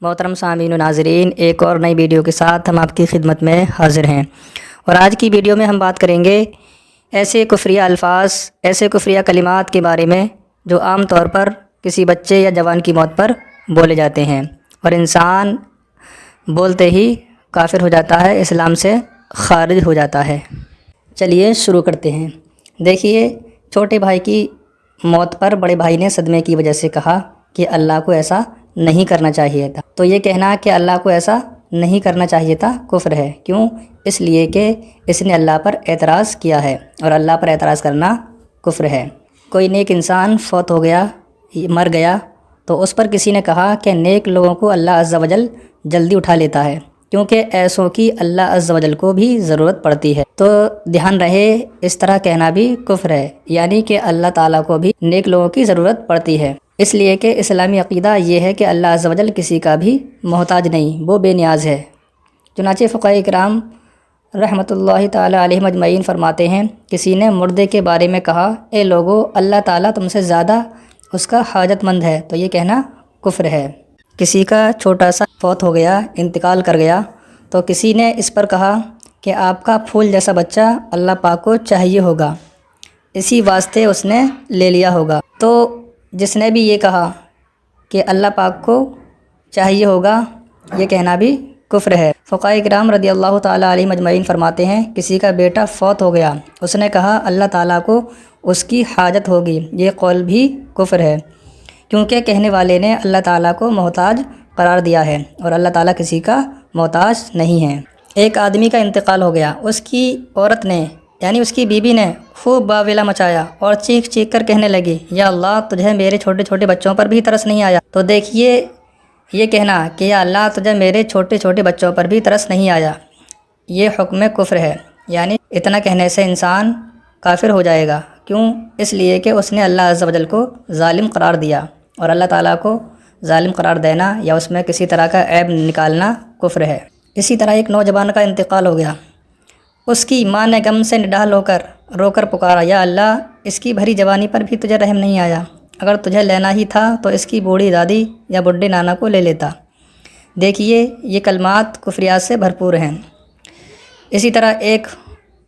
محترم سامعین و ناظرین، ایک اور نئی ویڈیو کے ساتھ ہم آپ کی خدمت میں حاضر ہیں، اور آج کی ویڈیو میں ہم بات کریں گے ایسے کفریہ الفاظ، ایسے کفریہ کلمات کے بارے میں جو عام طور پر کسی بچے یا جوان کی موت پر بولے جاتے ہیں اور انسان بولتے ہی کافر ہو جاتا ہے، اسلام سے خارج ہو جاتا ہے۔ چلیے شروع کرتے ہیں۔ دیکھیے، چھوٹے بھائی کی موت پر بڑے بھائی نے صدمے کی وجہ سے کہا کہ اللہ کو ایسا نہیں کرنا چاہیے تھا۔ تو یہ کہنا کہ اللہ کو ایسا نہیں کرنا چاہیے تھا کفر ہے۔ کیوں؟ اس لیے کہ اس نے اللہ پر اعتراض کیا ہے، اور اللہ پر اعتراض کرنا کفر ہے۔ کوئی نیک انسان فوت ہو گیا، مر گیا، تو اس پر کسی نے کہا کہ نیک لوگوں کو اللہ عز و جل جلدی اٹھا لیتا ہے، کیونکہ ایسوں کی اللہ عز و جل کو بھی ضرورت پڑتی ہے۔ تو دھیان رہے، اس طرح کہنا بھی کفر ہے، یعنی کہ اللہ تعالیٰ کو بھی نیک لوگوں کی ضرورت پڑتی ہے، اس لیے کہ اسلامی عقیدہ یہ ہے کہ اللہ عز و جل کسی کا بھی محتاج نہیں، وہ بے نیاز ہے۔ چنانچہ فقہاء کرام رحمۃ اللہ تعالیٰ علیہم اجمعین فرماتے ہیں، کسی نے مردے کے بارے میں کہا، اے لوگو، اللہ تعالیٰ تم سے زیادہ اس کا حاجت مند ہے، تو یہ کہنا کفر ہے۔ کسی کا چھوٹا سا فوت ہو گیا، انتقال کر گیا، تو کسی نے اس پر کہا کہ آپ کا پھول جیسا بچہ اللہ پاک کو چاہیے ہوگا، اسی واسطے اس نے لے لیا ہوگا۔ تو جس نے بھی یہ کہا کہ اللہ پاک کو چاہیے ہوگا، یہ کہنا بھی کفر ہے۔ فقہاء کرام رضی اللہ تعالیٰ علیہم اجمعین فرماتے ہیں، کسی کا بیٹا فوت ہو گیا، اس نے کہا اللہ تعالیٰ کو اس کی حاجت ہوگی، یہ قول بھی کفر ہے، کیونکہ کہنے والے نے اللہ تعالیٰ کو محتاج قرار دیا ہے، اور اللہ تعالیٰ کسی کا محتاج نہیں ہے۔ ایک آدمی کا انتقال ہو گیا، اس کی عورت نے یعنی اس کی بیوی نے خوب باویلا مچایا اور چیخ چیخ کر کہنے لگی، یا اللہ، تجھے میرے چھوٹے چھوٹے بچوں پر بھی ترس نہیں آیا؟ تو دیکھیے، یہ کہنا کہ یا اللہ، تجھے میرے چھوٹے چھوٹے بچوں پر بھی ترس نہیں آیا، یہ حکم کفر ہے، یعنی اتنا کہنے سے انسان کافر ہو جائے گا۔ کیوں؟ اس لیے کہ اس نے اللہ عز و جل کو ظالم قرار دیا، اور اللہ تعالیٰ کو ظالم قرار دینا یا اس میں کسی طرح کا عیب نکالنا کفر ہے۔ اسی طرح ایک نوجوان کا انتقال ہو گیا، اس کی ماں نے غم سے نڈال ہو کر رو کر پکارا، یا اللہ، اس کی بھری جوانی پر بھی تجھے رحم نہیں آیا، اگر تجھے لینا ہی تھا تو اس کی بوڑھی دادی یا بڈھے نانا کو لے لیتا۔ دیکھیے، یہ کلمات کفریات سے بھرپور ہیں۔ اسی طرح ایک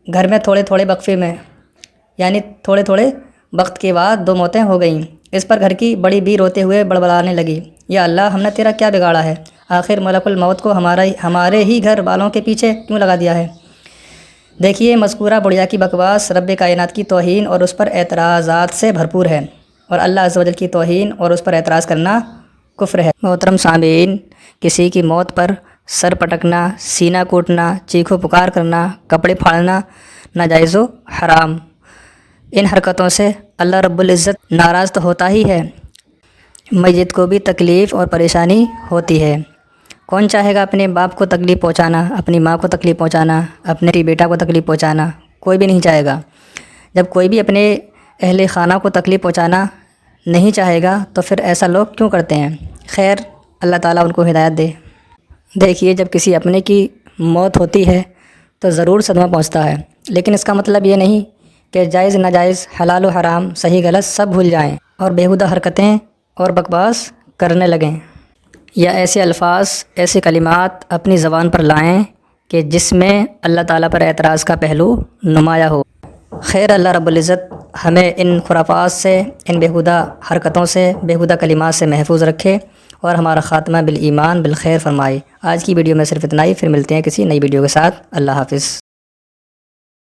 گھر میں تھوڑے تھوڑے وقفے میں یعنی تھوڑے تھوڑے وقت کے بعد دو موتیں ہو گئیں۔ اس پر گھر کی بڑی بھی روتے ہوئے بڑبڑانے لگی، یا اللہ، ہم نے تیرا کیا بگاڑا ہے؟ آخر ملک الموت کو ہمارے ہی گھر والوں کے پیچھے کیوں لگا دیا ہے؟ دیکھیے، مذکورہ بڑھیا کی بکواس رب کائنات کی توہین اور اس پر اعتراضات سے بھرپور ہے، اور اللہ عز و جل کی توہین اور اس پر اعتراض کرنا کفر ہے۔ محترم سامعین، کسی کی موت پر سر پٹکنا، سینہ کوٹنا، چیخو پکار کرنا، کپڑے پھاڑنا ناجائز و حرام۔ ان حرکتوں سے اللہ رب العزت ناراض تو ہوتا ہی ہے، میت کو بھی تکلیف اور پریشانی ہوتی ہے۔ کون چاہے گا اپنے باپ کو تکلیف پہنچانا، اپنی ماں کو تکلیف پہنچانا، اپنے بیٹا کو تکلیف پہنچانا؟ کوئی بھی نہیں چاہے گا۔ جب کوئی بھی اپنے اہل خانہ کو تکلیف پہنچانا نہیں چاہے گا تو پھر ایسا لوگ کیوں کرتے ہیں؟ خیر، اللہ تعالیٰ ان کو ہدایت دے۔ دیکھیے، جب کسی اپنے کی موت ہوتی ہے تو ضرور صدمہ پہنچتا ہے، لیکن اس کا مطلب یہ نہیں کہ جائز ناجائز، حلال و حرام، صحیح غلط سب بھول جائیں اور بیہودہ حرکتیں اور بکواس کرنے لگیں، یا ایسے الفاظ، ایسے کلمات اپنی زبان پر لائیں کہ جس میں اللہ تعالیٰ پر اعتراض کا پہلو نمایاں ہو۔ خیر، اللہ رب العزت ہمیں ان خرافات سے، ان بیہودہ حرکتوں سے، بیہودہ کلمات سے محفوظ رکھے اور ہمارا خاتمہ بالایمان بالخیر فرمائے۔ آج کی ویڈیو میں صرف اتنا ہی، پھر ملتے ہیں کسی نئی ویڈیو کے ساتھ۔ اللہ حافظ۔